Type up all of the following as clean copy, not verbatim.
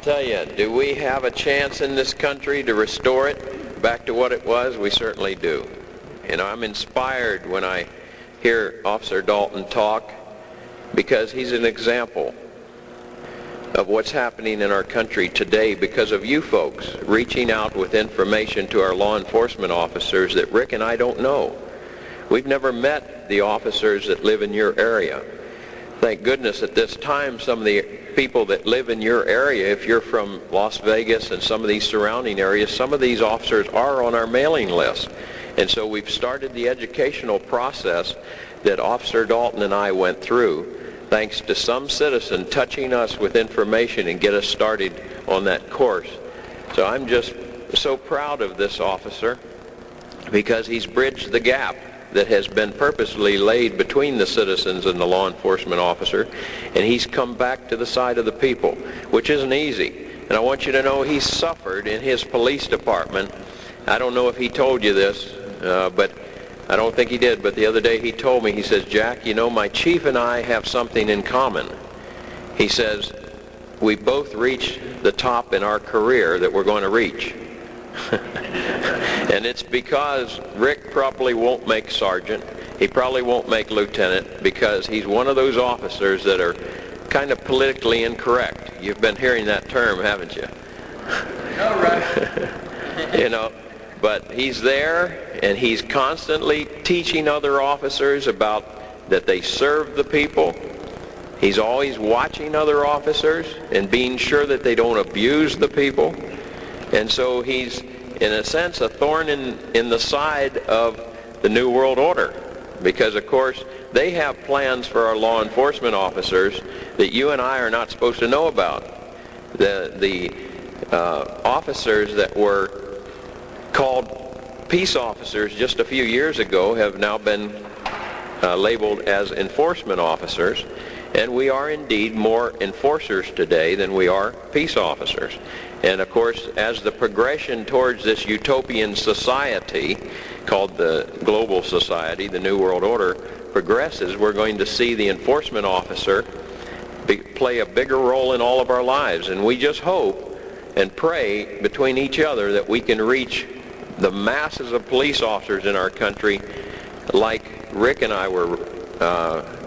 tell you, do we have a chance in this country to restore it back to what it was? We certainly do. You know, I'm inspired when I hear Officer Dalton talk, because he's an example of what's happening in our country today because of you folks reaching out with information to our law enforcement officers that Rick and I don't know. We've never met the officers that live in your area. Thank goodness at this time some of the people that live in your area, if you're from Las Vegas and some of these surrounding areas, some of these officers are on our mailing list. And so we've started the educational process that Officer Dalton and I went through, thanks to some citizen touching us with information and get us started on that course. So I'm just so proud of this officer, because he's bridged the gap that has been purposely laid between the citizens and the law enforcement officer, and he's come back to the side of the people, which isn't easy. And I want you to know he's suffered in his police department. I don't know if he told you this, but I don't think he did, but the other day he told me, he says, Jack, you know, my chief and I have something in common. He says, we both reached the top in our career that we're going to reach. And it's because Rick probably won't make sergeant. He probably won't make lieutenant, because he's one of those officers that are kind of politically incorrect. You've been hearing that term, haven't you? All right. You know, but he's there, and he's constantly teaching other officers about that they serve the people. He's always watching other officers and being sure that they don't abuse the people. And so he's, in a sense, a thorn in the side of the New World Order, because, of course, they have plans for our law enforcement officers that you and I are not supposed to know about. The officers that were called peace officers just a few years ago have now been labeled as enforcement officers, and we are indeed more enforcers today than we are peace officers. And of course, as the progression towards this utopian society called the global society, the New World Order, progresses, we're going to see the enforcement officer play a bigger role in all of our lives. And we just hope and pray between each other that we can reach the masses of police officers in our country like Rick and I were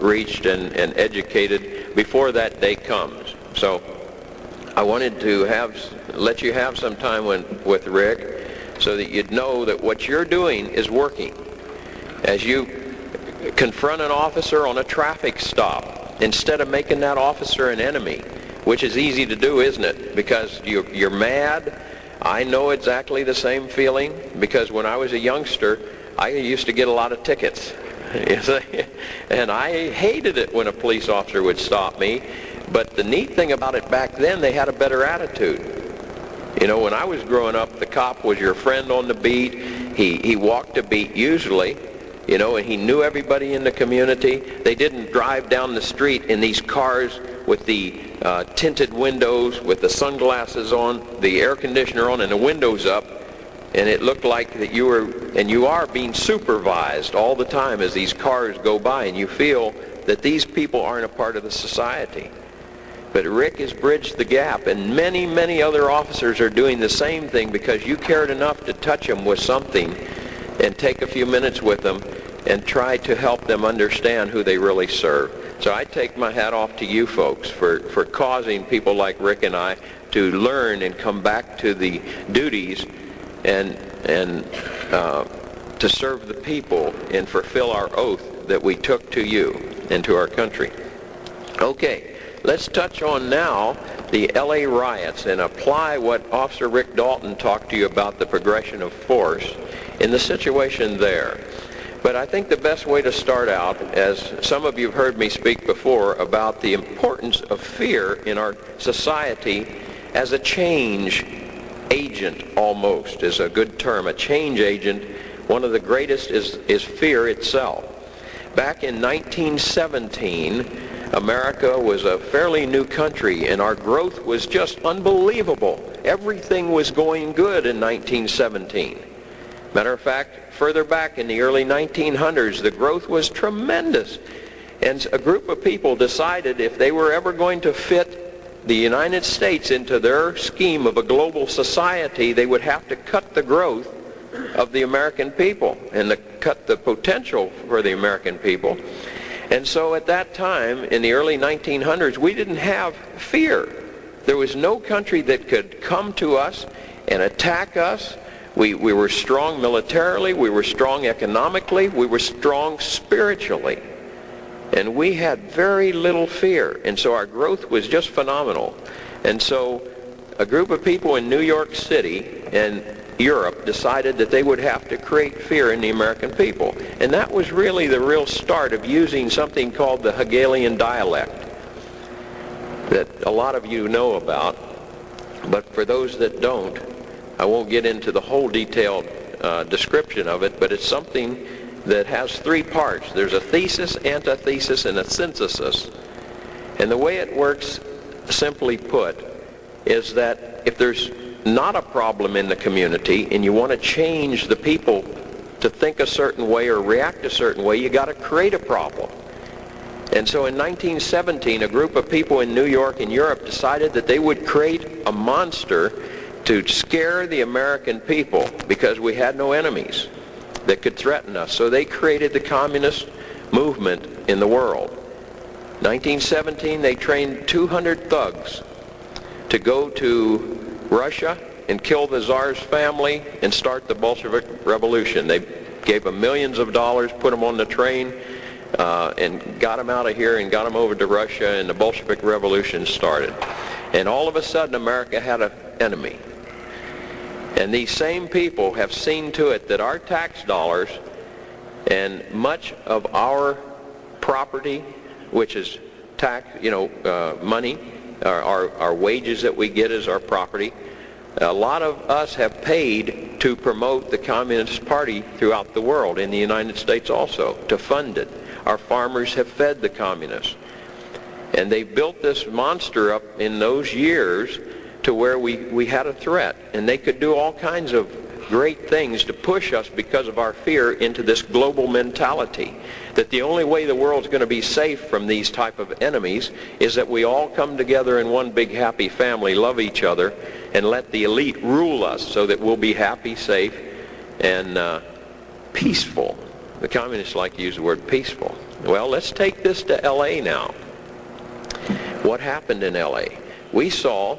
reached and educated before that day comes. So I wanted to let you have some time with Rick, so that you'd know that what you're doing is working. As you confront an officer on a traffic stop, instead of making that officer an enemy, which is easy to do, isn't it? Because you're mad. I know exactly the same feeling, because when I was a youngster, I used to get a lot of tickets. You see? And I hated it when a police officer would stop me. But the neat thing about it back then, they had a better attitude. You know, when I was growing up, the cop was your friend on the beat. He walked the beat usually, you know, and he knew everybody in the community. They didn't drive down the street in these cars with the tinted windows, with the sunglasses on, the air conditioner on, and the windows up, and it looked like that you are being supervised all the time as these cars go by, and you feel that these people aren't a part of the society. But Rick has bridged the gap, and many, many other officers are doing the same thing, because you cared enough to touch them with something and take a few minutes with them and try to help them understand who they really serve. So I take my hat off to you folks for causing people like Rick and I to learn and come back to the duties and to serve the people and fulfill our oath that we took to you and to our country. Okay. Let's touch on now the LA riots and apply what Officer Rick Dalton talked to you about, the progression of force in the situation there. But I think the best way to start out, as some of you have heard me speak before about the importance of fear in our society as a change agent, almost is a good term, a change agent. One of the greatest is fear itself. Back in 1917, America was a fairly new country, and our growth was just unbelievable. Everything was going good in 1917. Matter of fact, further back in the early 1900s, the growth was tremendous. And a group of people decided if they were ever going to fit the United States into their scheme of a global society, they would have to cut the growth of the American people and cut the potential for the American people. And so at that time, in the early 1900s, we didn't have fear. There was no country that could come to us and attack us. We were strong militarily, we were strong economically, we were strong spiritually. And we had very little fear. And so our growth was just phenomenal. And so a group of people in New York City and Europe decided that they would have to create fear in the American people. And that was really the real start of using something called the Hegelian dialect that a lot of you know about. But for those that don't, I won't get into the whole detailed description of it, but it's something that has three parts. There's a thesis, antithesis, and a synthesis. And the way it works, simply put, is that if there's not a problem in the community and you want to change the people to think a certain way or react a certain way, you got to create a problem. And so in 1917, a group of people in New York and Europe decided that they would create a monster to scare the American people because we had no enemies that could threaten us. So they created the communist movement in the world. 1917, they trained 200 thugs to go to Russia and kill the Tsar's family and start the Bolshevik Revolution. They gave them millions of dollars, put them on the train, and got them out of here and got them over to Russia, and the Bolshevik Revolution started. And all of a sudden, America had an enemy. And these same people have seen to it that our tax dollars and much of our property, which is tax, money, our wages that we get as our property, a lot of us have paid to promote the Communist Party throughout the world, in the United States also, to fund it. Our farmers have fed the communists. And they built this monster up in those years to where we had a threat, and they could do all kinds of great things to push us because of our fear into this global mentality, that the only way the world's going to be safe from these type of enemies is that we all come together in one big happy family, love each other, and let the elite rule us so that we'll be happy, safe, and peaceful. The communists like to use the word peaceful. Well, let's take this to L.A. now. What happened in L.A.? We saw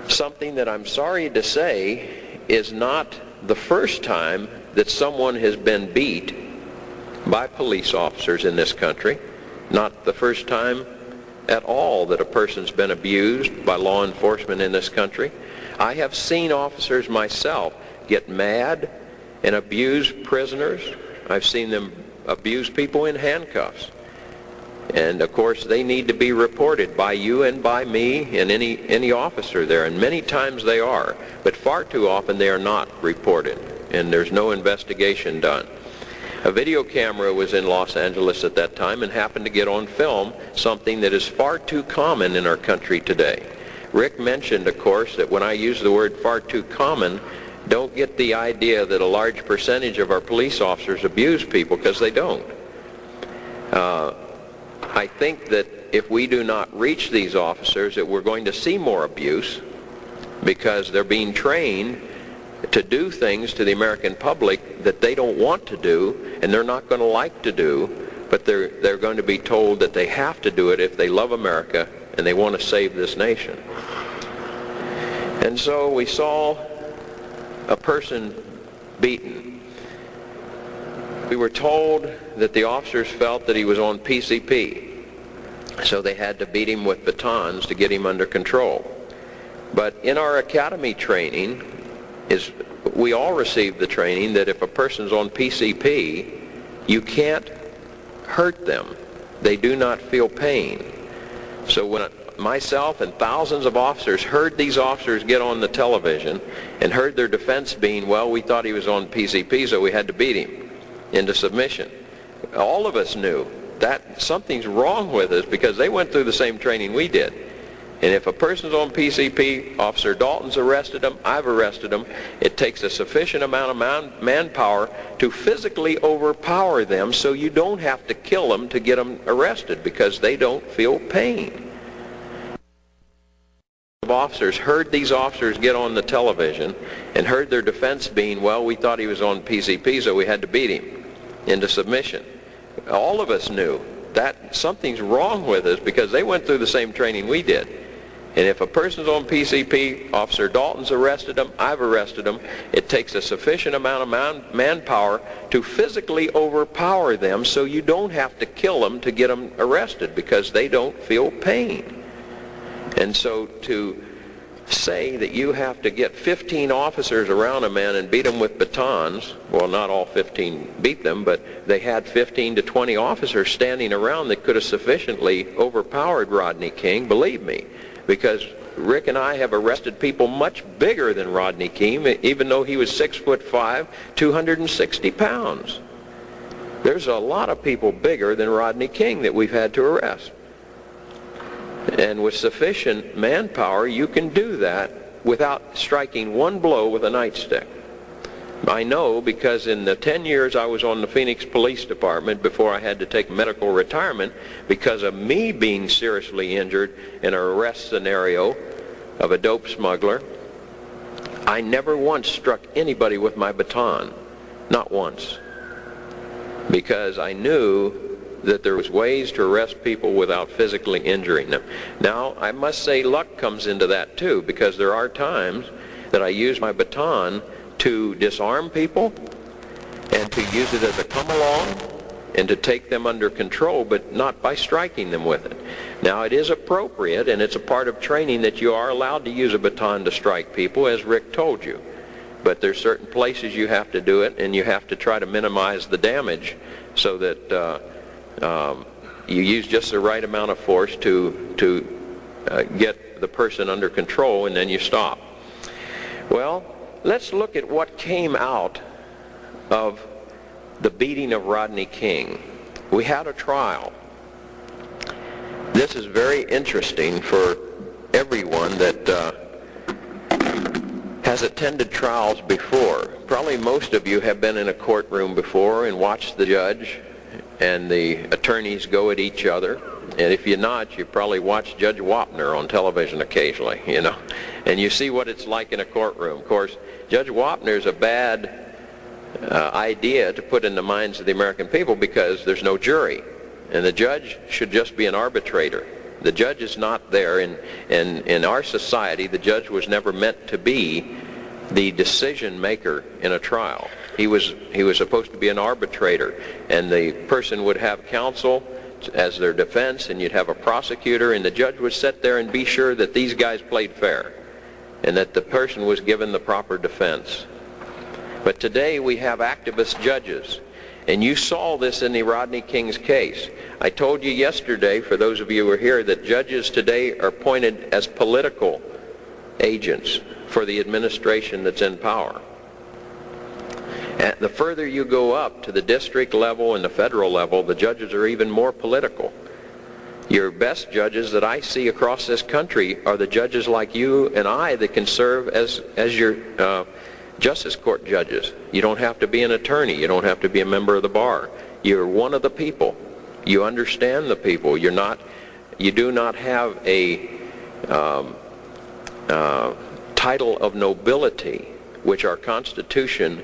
something that I'm sorry to say is not the first time that someone has been beat by police officers in this country. Not the first time at all that a person's been abused by law enforcement in this country. I have seen officers myself get mad and abuse prisoners. I've seen them abuse people in handcuffs. And of course they need to be reported by you and by me and any officer there, and many times they are, but far too often they are not reported and there's no investigation done. A video camera was in Los Angeles at that time and happened to get on film something that is far too common in our country today. Rick mentioned, of course, that when I use the word far too common, don't get the idea that a large percentage of our police officers abuse people, because they don't. I think that if we do not reach these officers, that we're going to see more abuse, because they're being trained to do things to the American public that they don't want to do and they're not going to like to do, but they're going to be told that they have to do it if they love America and they want to save this nation. And so we saw a person beaten. We were told that the officers felt that he was on PCP, so they had to beat him with batons to get him under control. But in our academy training, we all received the training that if a person's on PCP, you can't hurt them. They do not feel pain. So when myself and thousands of officers heard these officers get on the television and heard their defense being, well, we thought he was on PCP, so we had to beat him into submission. All of us knew that something's wrong with us, because they went through the same training we did. And if a person's on PCP, Officer Dalton's arrested them, I've arrested them, it takes a sufficient amount of manpower to physically overpower them so you don't have to kill them to get them arrested, because they don't feel pain. officers heard these officers get on the television and heard their defense being, well, we thought he was on PCP, so we had to beat him into submission. All of us knew that something's wrong with us because they went through the same training we did. And if a person's on PCP, Officer Dalton's arrested them, I've arrested them, it takes a sufficient amount of manpower to physically overpower them so you don't have to kill them to get them arrested because they don't feel pain. And so to say that you have to get 15 officers around a man and beat them with batons, well, not all 15 beat them, but they had 15 to 20 officers standing around that could have sufficiently overpowered Rodney King, believe me. Because Rick and I have arrested people much bigger than Rodney King, even though he was 6'5", 260 pounds. There's a lot of people bigger than Rodney King that we've had to arrest. And with sufficient manpower, you can do that without striking one blow with a nightstick. I know because in the 10 years I was on the Phoenix Police Department before I had to take medical retirement because of me being seriously injured in an arrest scenario of a dope smuggler, I never once struck anybody with my baton. Not once. Because I knew that there was ways to arrest people without physically injuring them. Now, I must say luck comes into that too, because there are times that I use my baton to disarm people and to use it as a come-along and to take them under control, but not by striking them with it. Now, it is appropriate, and it's a part of training that you are allowed to use a baton to strike people, as Rick told you. But there's certain places you have to do it, and you have to try to minimize the damage so that you use just the right amount of force to get the person under control, and then you stop. Well, let's look at what came out of the beating of Rodney King. We had a trial. This is very interesting for everyone that has attended trials before. Probably most of you have been in a courtroom before and watched the judge and the attorneys go at each other. And if you're not, you probably watch Judge Wapner on television occasionally, you know. And you see what it's like in a courtroom. Of course, Judge Wapner is a bad idea to put in the minds of the American people because there's no jury. And the judge should just be an arbitrator. The judge is not there. In our society, the judge was never meant to be the decision maker in a trial. He was supposed to be an arbitrator. And the person would have counsel as their defense, and you'd have a prosecutor, and the judge would sit there and be sure that these guys played fair and that the person was given the proper defense. But today we have activist judges, and you saw this in the Rodney King's case. I told you yesterday, for those of you who are here, that judges today are appointed as political agents for the administration that's in power. And the further you go up to the district level and the federal level, the judges are even more political. Your best judges that I see across this country are the judges like you and I that can serve as your justice court judges. You don't have to be an attorney. You don't have to be a member of the bar. You're one of the people. You understand the people. You do not have a title of nobility, which our Constitution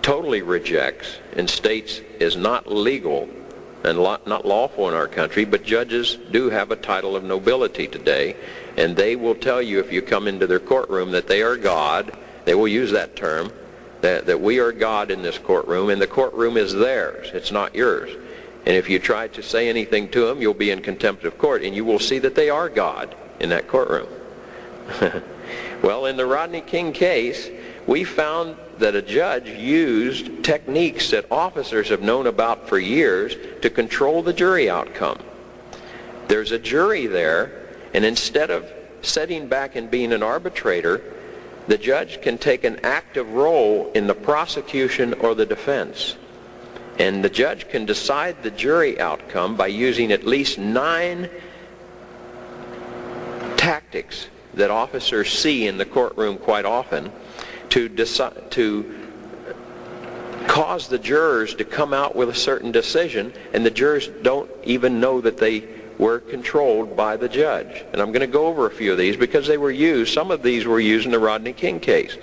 totally rejects and states is not legal and not lawful in our country, but judges do have a title of nobility today, and they will tell you if you come into their courtroom that they are God. They will use that term, that we are God in this courtroom, and the courtroom is theirs. It's not yours. And if you try to say anything to them, you'll be in contempt of court, and you will see that they are God in that courtroom. Well, in the Rodney King case, we found that a judge used techniques that officers have known about for years to control the jury outcome. There's a jury there, and instead of sitting back and being an arbitrator, the judge can take an active role in the prosecution or the defense. And the judge can decide the jury outcome by using at least 9 tactics that officers see in the courtroom quite often to cause the jurors to come out with a certain decision, and the jurors don't even know that they were controlled by the judge. And I'm going to go over a few of these because they were used. Some of these were used in the Rodney King case.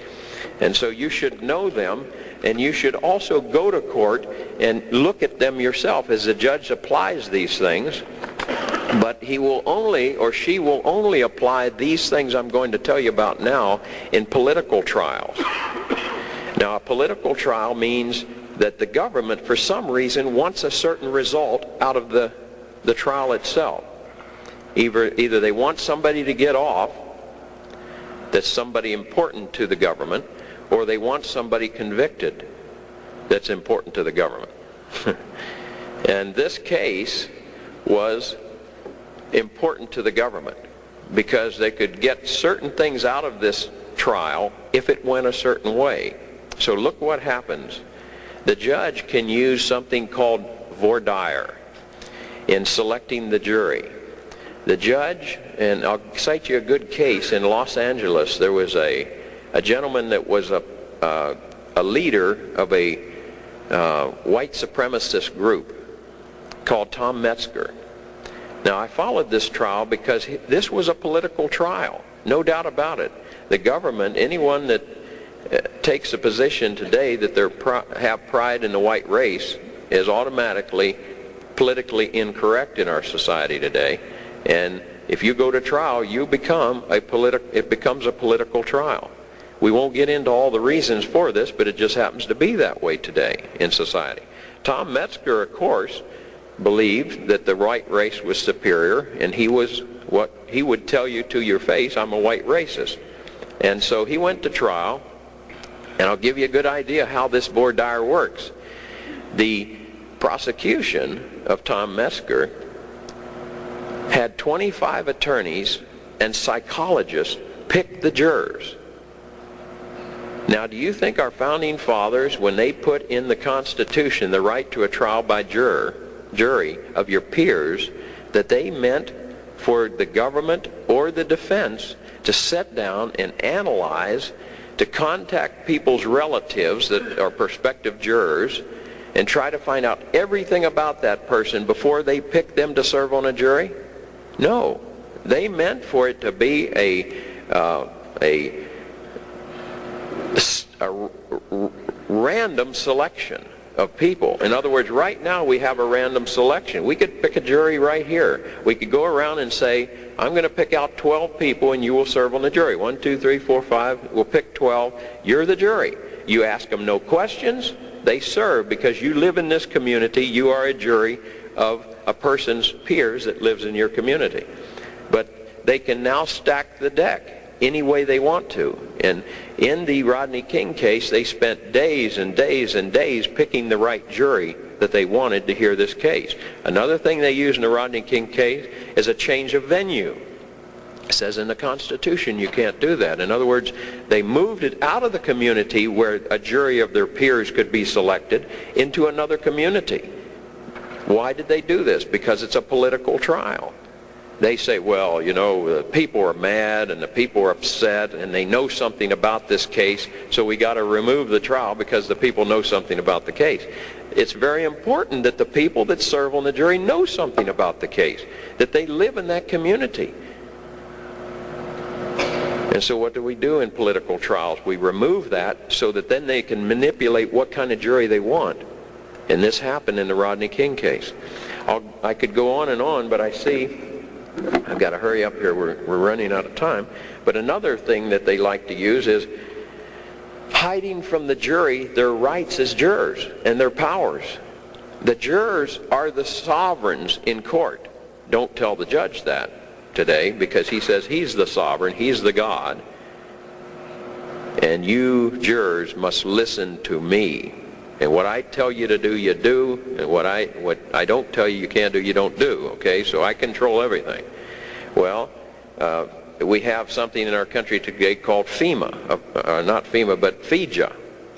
And so you should know them, and you should also go to court and look at them yourself as the judge applies these things. But he will only, or she will only apply these things I'm going to tell you about now in political trials. Now, a political trial means that the government, for some reason, wants a certain result out of the trial itself. Either they want somebody to get off, that's somebody important to the government, or they want somebody convicted that's important to the government. And this case was important to the government because they could get certain things out of this trial if it went a certain way. So look what happens. The judge can use something called voir dire in selecting the jury. The judge, and I'll cite you a good case in Los Angeles. There was a gentleman that was a leader of a white supremacist group called Tom Metzger. Now, I followed this trial because this was a political trial, no doubt about it. The government, anyone that takes a position today that they have pride in the white race is automatically politically incorrect in our society today. And if you go to trial, it becomes a political trial. We won't get into all the reasons for this, but it just happens to be that way today in society. Tom Metzger, of course, believed that the white race was superior, and he was what he would tell you to your face, I'm a white racist. And so he went to trial, and I'll give you a good idea how this voir dire works. The prosecution of Tom Metzger had 25 attorneys and psychologists pick the jurors. Now, do you think our founding fathers, when they put in the Constitution the right to a trial by jury of your peers, that they meant for the government or the defense to sit down and analyze, to contact people's relatives that are prospective jurors and try to find out everything about that person before they pick them to serve on a jury? No. They meant for it to be a random selection of people. In other words, right now we have a random selection. We could pick a jury right here. We could go around and say, I'm going to pick out 12 people and you will serve on the jury. 1, 2, 3, 4, 5. We'll pick 12. You're the jury. You ask them no questions. They serve because you live in this community. You are a jury of a person's peers that lives in your community. But they can now stack the deck any way they want to. And in the Rodney King case, they spent days and days and days picking the right jury that they wanted to hear this case. Another thing they use in the Rodney King case is a change of venue. It says in the Constitution you can't do that. In other words, they moved it out of the community where a jury of their peers could be selected into another community. Why did they do this? Because it's a political trial. They say, well, you know, the people are mad and the people are upset and they know something about this case, so we got to remove the trial because the people know something about the case. It's very important that the people that serve on the jury know something about the case, that they live in that community. And so what do we do in political trials? We remove that so that then they can manipulate what kind of jury they want. And this happened in the Rodney King case. I could go on, but I see I've got to hurry up here. We're running out of time. But another thing that they like to use is hiding from the jury their rights as jurors and their powers. The jurors are the sovereigns in court. Don't tell the judge that today because he says he's the sovereign, he's the God. And you jurors must listen to me. And what I tell you to do, you do. And what I don't tell you can't do, you don't do. Okay? So I control everything. Well, we have something in our country today called FEMA. Not FEMA, but FEJA.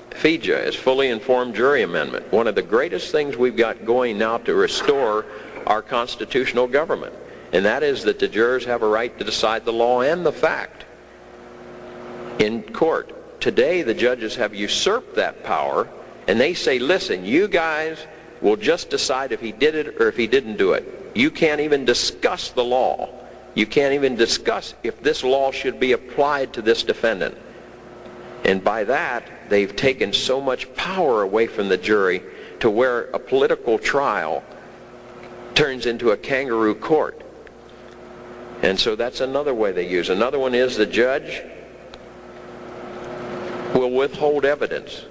FEJA is Fully Informed Jury Amendment. One of the greatest things we've got going now to restore our constitutional government. And that is that the jurors have a right to decide the law and the fact in court. Today, the judges have usurped that power. And they say, listen, you guys will just decide if he did it or if he didn't do it. You can't even discuss the law. You can't even discuss if this law should be applied to this defendant. And by that, they've taken so much power away from the jury to where a political trial turns into a kangaroo court. And so that's another way they use. Another one is the judge will withhold evidence.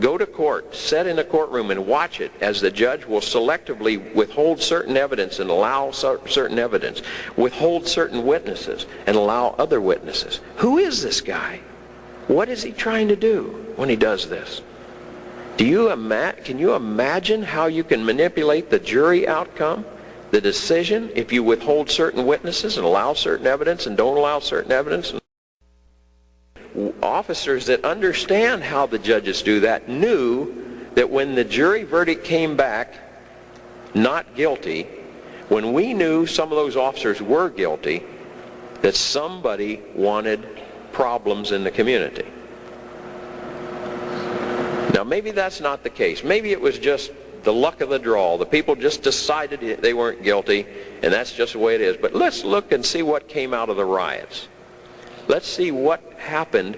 Go to court, sit in a courtroom and watch it as the judge will selectively withhold certain evidence and allow certain evidence, withhold certain witnesses and allow other witnesses. Who is this guy? What is he trying to do when he does this? Can you imagine how you can manipulate the jury outcome, the decision, if you withhold certain witnesses and allow certain evidence and don't allow certain evidence? Officers that understand how the judges do that knew that when the jury verdict came back not guilty, when we knew some of those officers were guilty, that somebody wanted problems in the community. Now maybe that's not the case. Maybe it was just the luck of the draw. The people just decided they weren't guilty, and that's just the way it is. But let's look and see what came out of the riots. Let's see what happened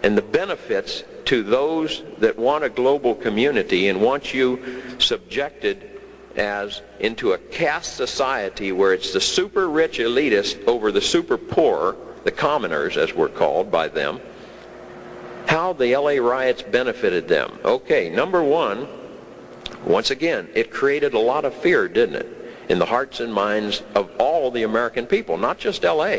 and the benefits to those that want a global community and want you subjected as into a caste society where it's the super rich elitists over the super poor, the commoners as we're called by them, how the LA riots benefited them. Okay, number one, once again, it created a lot of fear, didn't it, in the hearts and minds of all the American people, not just LA.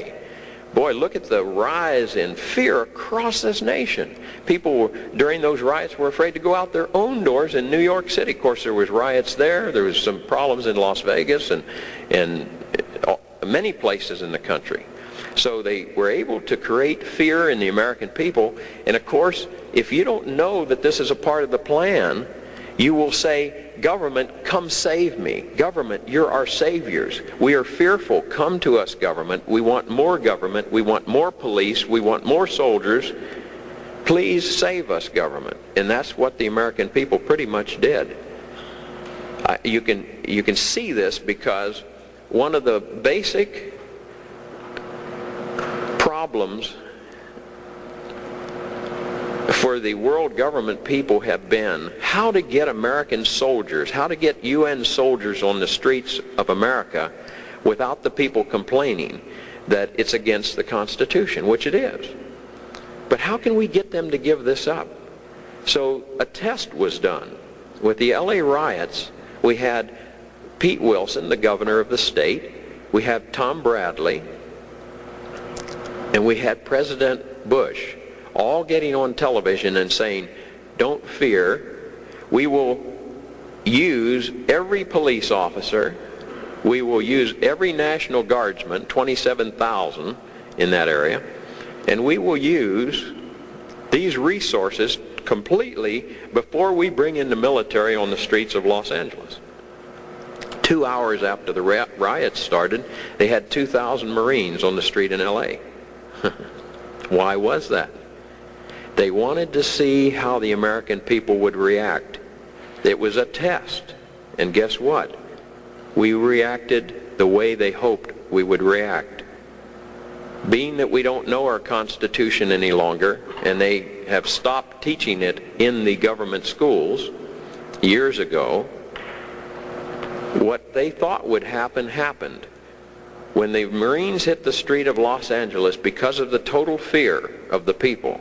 Boy, look at the rise in fear across this nation. People during those riots were afraid to go out their own doors in New York City. Of course, there was riots there. There was some problems in Las Vegas and many places in the country. So they were able to create fear in the American people. And of course, if you don't know that this is a part of the plan, you will say, government, come save me. Government, you're our saviors. We are fearful. Come to us, government. We want more government. We want more police. We want more soldiers. Please save us, government. And that's what the American people pretty much did. You can see this because one of the basic problems for the world government people have been how to get American soldiers, how to get UN soldiers on the streets of America without the people complaining that it's against the Constitution, which it is. But how can we get them to give this up? So a test was done. With the LA riots, we had Pete Wilson, the governor of the state, we had Tom Bradley, and we had President Bush, all getting on television and saying, don't fear, we will use every police officer, we will use every National Guardsman, 27,000 in that area, and we will use these resources completely before we bring in the military on the streets of Los Angeles. 2 hours after the riots started, they had 2,000 Marines on the street in LA. Why was that? They wanted to see how the American people would react. It was a test. And guess what? We reacted the way they hoped we would react. Being that we don't know our Constitution any longer, and they have stopped teaching it in the government schools years ago, what they thought would happen happened. When the Marines hit the street of Los Angeles because of the total fear of the people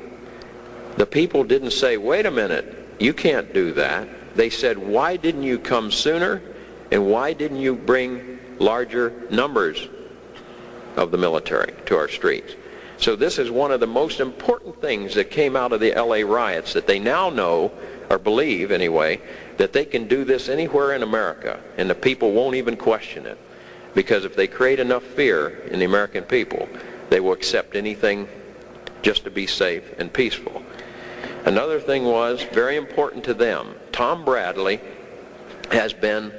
didn't say, wait a minute, you can't do that. They said, why didn't you come sooner? And why didn't you bring larger numbers of the military to our streets? So this is one of the most important things that came out of the LA riots, that they now know, or believe anyway, that they can do this anywhere in America, and the people won't even question it. Because if they create enough fear in the American people, they will accept anything just to be safe and peaceful. Another thing was very important to them. Tom Bradley has been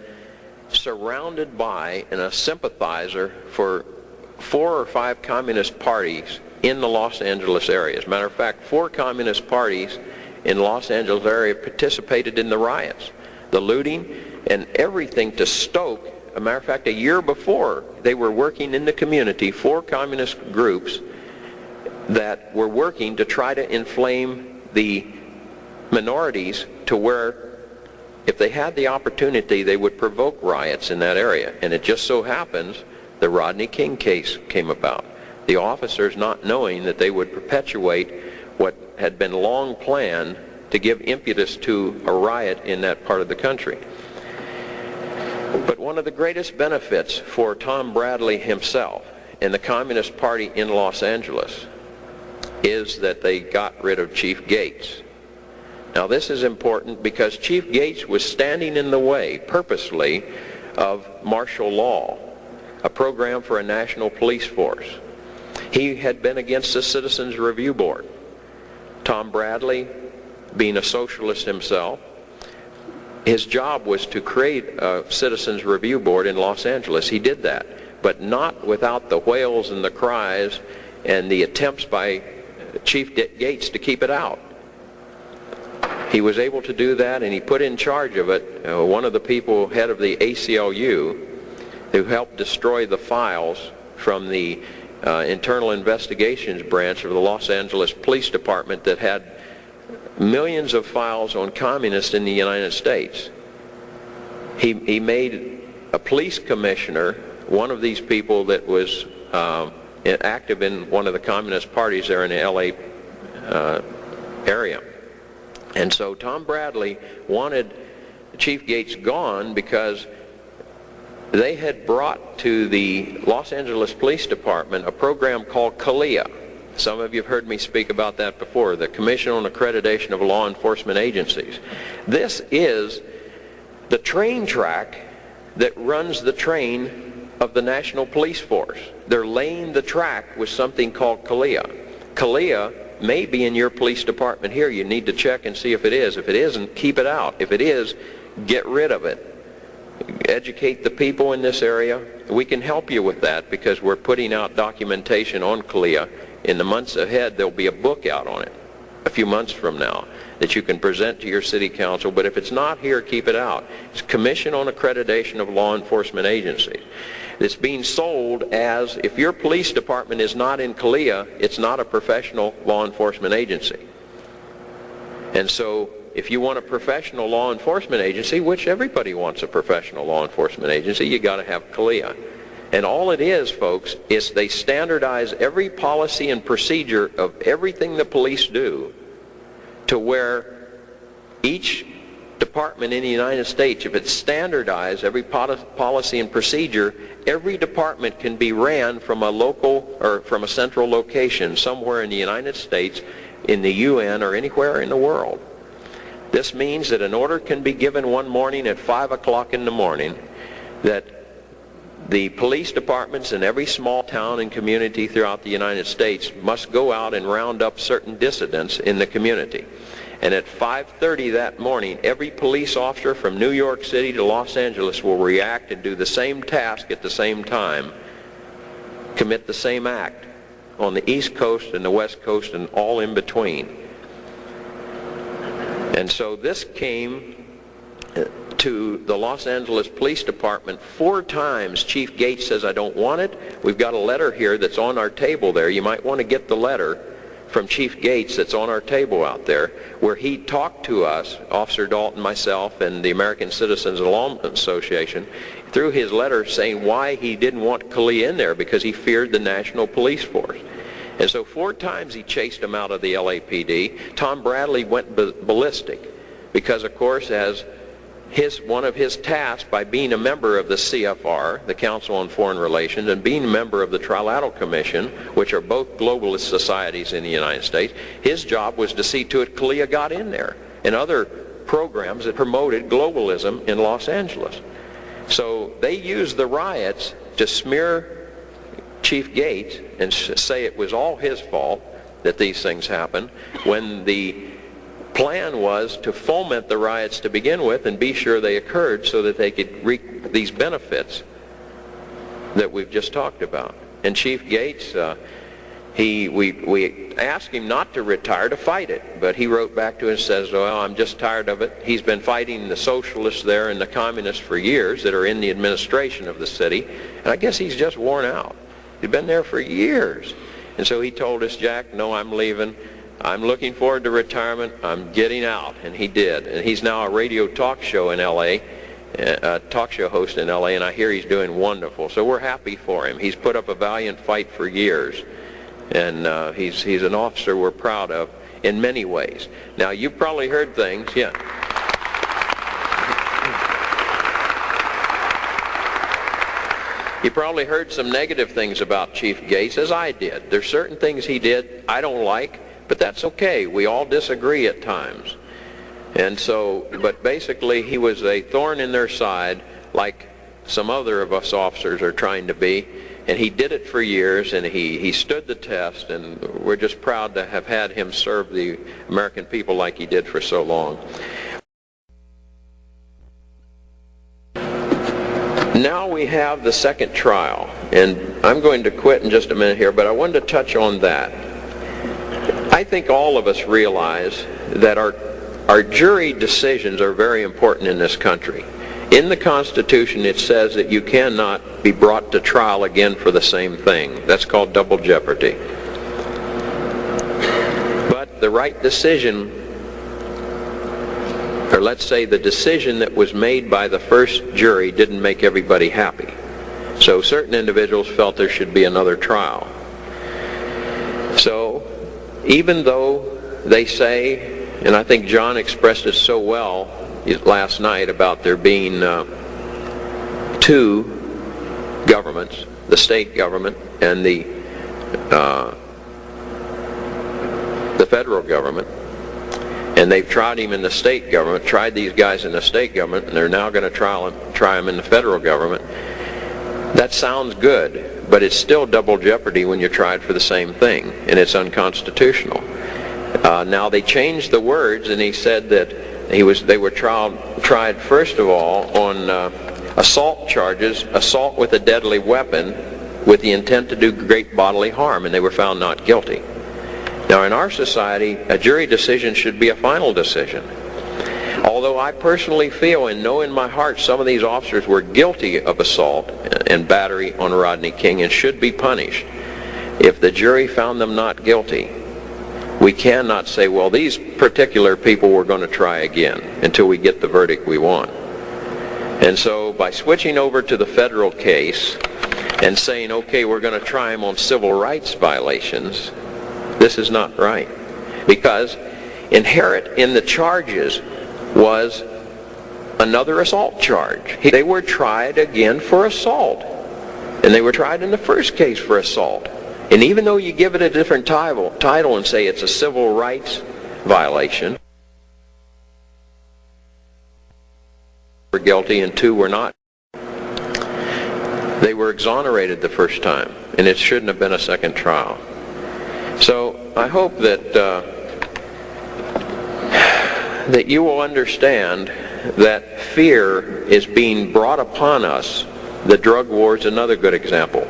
surrounded by and a sympathizer for 4 or 5 communist parties in the Los Angeles area. As a matter of fact, 4 communist parties in the Los Angeles area participated in the riots, the looting, and everything to stoke a matter of fact, a year before, they were working in the community, 4 communist groups that were working to try to inflame the minorities to where, if they had the opportunity, they would provoke riots in that area. And it just so happens the Rodney King case came about. The officers not knowing that they would perpetuate what had been long planned to give impetus to a riot in that part of the country. But one of the greatest benefits for Tom Bradley himself and the Communist Party in Los Angeles is that they got rid of Chief Gates. Now this is important because Chief Gates was standing in the way purposely of martial law, a program for a national police force. He had been against the Citizens Review Board. Tom Bradley, being a socialist himself, his job was to create a Citizens Review Board in Los Angeles. He did that, but not without the wails and the cries and the attempts by Chief Gates to keep it out. He was able to do that, and he put in charge of it one of the people, head of the ACLU, who helped destroy the files from the Internal Investigations Branch of the Los Angeles Police Department that had millions of files on communists in the United States. He made a police commissioner one of these people that was active in one of the communist parties there in the LA area. And so Tom Bradley wanted Chief Gates gone because they had brought to the Los Angeles Police Department a program called CALEA. Some of you have heard me speak about that before, the Commission on Accreditation of Law Enforcement Agencies. This is the train track that runs the train of the National Police Force. They're laying the track with something called CALEA. CALEA may be in your police department here. You need to check and see if it is. If it isn't, keep it out. If it is, get rid of it. Educate the people in this area. We can help you with that because we're putting out documentation on CALEA. In the months ahead, there'll be a book out on it a few months from now that you can present to your city council. But if it's not here, keep it out. It's Commission on Accreditation of Law Enforcement Agencies. It's being sold as, if your police department is not in CALEA, it's not a professional law enforcement agency. And so if you want a professional law enforcement agency, which everybody wants a professional law enforcement agency, you got to have CALEA. And all it is, folks, is they standardize every policy and procedure of everything the police do to where each department in the United States, if it's standardized, every policy and procedure, every department can be ran from a local or from a central location somewhere in the United States, in the UN, or anywhere in the world. This means that an order can be given one morning at 5 o'clock in the morning that the police departments in every small town and community throughout the United States must go out and round up certain dissidents in the community. And at 5:30 that morning, every police officer from New York City to Los Angeles will react and do the same task at the same time, commit the same act on the East Coast and the West Coast and all in between. And so this came to the Los Angeles Police Department 4 times. Chief Gates says, I don't want it. We've got a letter here that's on our table there. You might want to get the letter from Chief Gates that's on our table out there, where he talked to us, Officer Dalton, myself, and the American Citizens Law Association, through his letter saying why he didn't want CALEA in there, because he feared the National Police Force. And so 4 times he chased him out of the LAPD. Tom Bradley went ballistic because, of course, as one of his tasks, by being a member of the CFR, the Council on Foreign Relations, and being a member of the Trilateral Commission, which are both globalist societies in the United States, his job was to see to it CALEA got in there and other programs that promoted globalism in Los Angeles. So they used the riots to smear Chief Gates and say it was all his fault that these things happened, when the plan was to foment the riots to begin with and be sure they occurred so that they could reap these benefits that we've just talked about. And Chief Gates, we asked him not to retire, to fight it, but he wrote back to us and says, well, I'm just tired of it. He's been fighting the socialists there and the communists for years that are in the administration of the city, and I guess he's just worn out. He'd been there for years. And so he told us, Jack, no, I'm leaving. I'm looking forward to retirement. I'm getting out. And he did. And he's now a radio talk show in L.A., a talk show host in L.A., and I hear he's doing wonderful. So we're happy for him. He's put up a valiant fight for years. And he's an officer we're proud of in many ways. Now, you've probably heard things. Yeah. You probably heard some negative things about Chief Gates, as I did. There's certain things he did I don't like, but that's okay. We all disagree at times. And so, but basically he was a thorn in their side, like some other of us officers are trying to be. And he did it for years, and he stood the test, and we're just proud to have had him serve the American people like he did for so long. Now we have the second trial, and I'm going to quit in just a minute here, but I wanted to touch on that. I think all of us realize that our jury decisions are very important in this country. In the Constitution, it says that you cannot be brought to trial again for the same thing. That's called double jeopardy. But the right decision, or let's say the decision that was made by the first jury, didn't make everybody happy. So certain individuals felt there should be another trial. So even though they say, and I think John expressed it so well last night about there being two governments, the state government and the federal government, and they've tried him in the state government, tried these guys in the state government, and they're now going to try him in the federal government. That sounds good, but it's still double jeopardy when you're tried for the same thing, and it's unconstitutional. Now they changed the words, and he said that they were tried first of all on assault charges, assault with a deadly weapon with the intent to do great bodily harm, and they were found not guilty. Now in our society, a jury decision should be a final decision. Although I personally feel and know in my heart some of these officers were guilty of assault and battery on Rodney King and should be punished, if the jury found them not guilty, we cannot say, well, these particular people we're going to try again until we get the verdict we want. And so by switching over to the federal case and saying, okay, we're going to try them on civil rights violations, this is not right. Because inherent in the charges was another assault charge. They were tried again for assault. And they were tried in the first case for assault. And even though you give it a different title and say it's a civil rights violation, were guilty and two were not. They were exonerated the first time, and it shouldn't have been a second trial. So I hope that that you will understand that fear is being brought upon us. The drug war is another good example.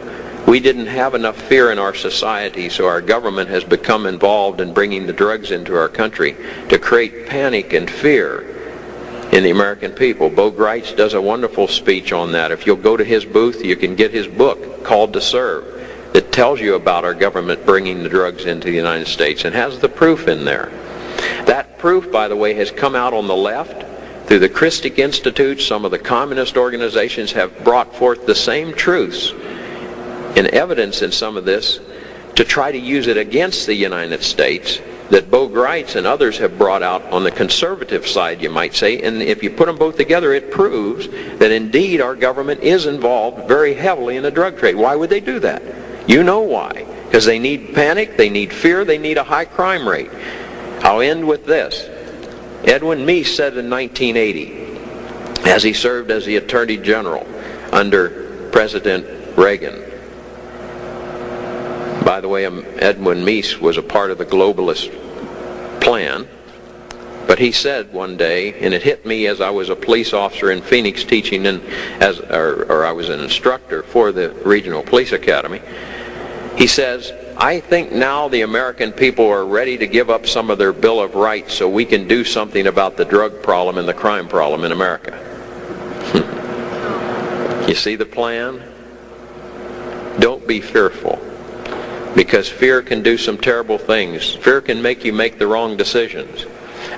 We didn't have enough fear in our society, so our government has become involved in bringing the drugs into our country to create panic and fear in the American people. Bo Gritz does a wonderful speech on that. If you'll go to his booth, you can get his book, Called to Serve, that tells you about our government bringing the drugs into the United States and has the proof in there. That proof, by the way, has come out on the left through the Christic Institute. Some of the communist organizations have brought forth the same truths and evidence in some of this to try to use it against the United States that Bo Gritz and others have brought out on the conservative side, you might say. And if you put them both together, it proves that indeed our government is involved very heavily in the drug trade. Why would they do that? You know why. Because they need panic, they need fear, they need a high crime rate. I'll end with this. Edwin Meese said in 1980, as he served as the Attorney General under President Reagan. By the way, Edwin Meese was a part of the globalist plan, but he said one day, and it hit me as I was a police officer in Phoenix teaching, or I was an instructor for the Regional Police Academy. He says, I think now the American people are ready to give up some of their Bill of Rights so we can do something about the drug problem and the crime problem in America. You see the plan? Don't be fearful, because fear can do some terrible things. Fear can make you make the wrong decisions.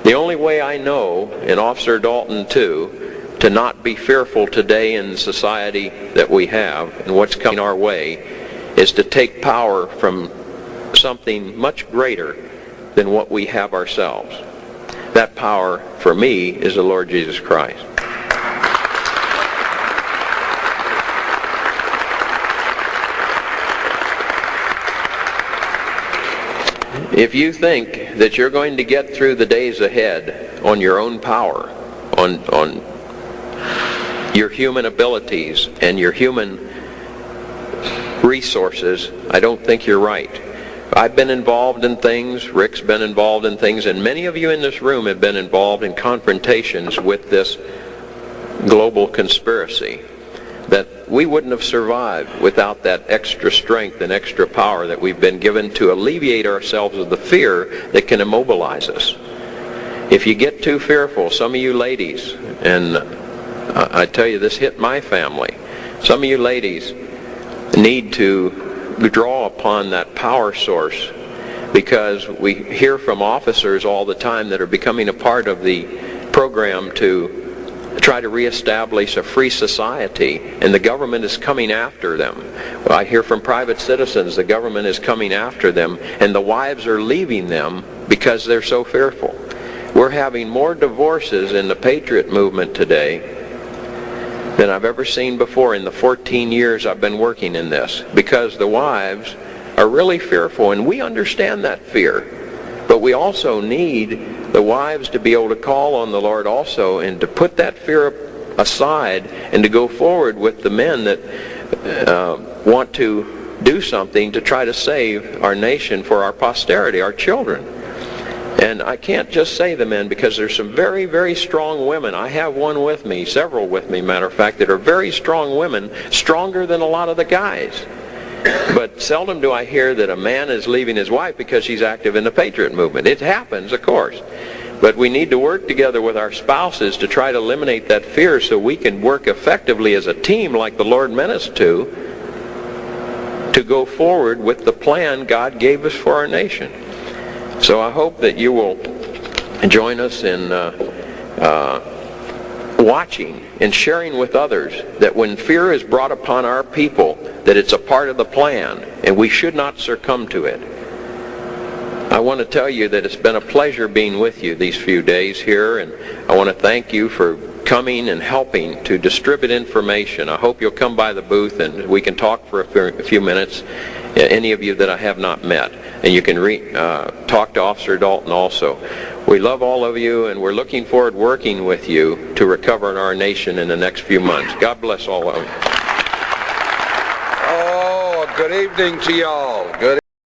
The only way I know, and Officer Dalton too, to not be fearful today in the society that we have and what's coming our way, is to take power from something much greater than what we have ourselves. That power, for me, is the Lord Jesus Christ. If you think that you're going to get through the days ahead on your own power, on your human abilities and your human resources, I don't think you're right. I've been involved in things, Rick's been involved in things, and many of you in this room have been involved in confrontations with this global conspiracy that we wouldn't have survived without that extra strength and extra power that we've been given to alleviate ourselves of the fear that can immobilize us. If you get too fearful, some of you ladies, and I tell you, this hit my family, some of you ladies need to draw upon that power source, because we hear from officers all the time that are becoming a part of the program to try to reestablish a free society, and the government is coming after them. Well, I hear from private citizens the government is coming after them, and the wives are leaving them because they're so fearful. We're having more divorces in the Patriot movement today than I've ever seen before in the 14 years I've been working in this, because the wives are really fearful, and we understand that fear. But we also need the wives to be able to call on the Lord also, and to put that fear aside and to go forward with the men that want to do something to try to save our nation for our posterity, our children. And I can't just say the men, because there's some very, very strong women. I have one with me, several with me, matter of fact, that are very strong women, stronger than a lot of the guys. But seldom do I hear that a man is leaving his wife because she's active in the Patriot movement. It happens, of course. But we need to work together with our spouses to try to eliminate that fear, so we can work effectively as a team like the Lord meant us to go forward with the plan God gave us for our nation. So I hope that you will join us in watching and sharing with others that when fear is brought upon our people, that it's a part of the plan and we should not succumb to it. I want to tell you that it's been a pleasure being with you these few days here, and I want to thank you for coming and helping to distribute information. I hope you'll come by the booth and we can talk for a few minutes, any of you that I have not met. And you can talk to Officer Dalton also. We love all of you, and we're looking forward to working with you to recover our nation in the next few months. God bless all of you. Oh, good evening to y'all. Good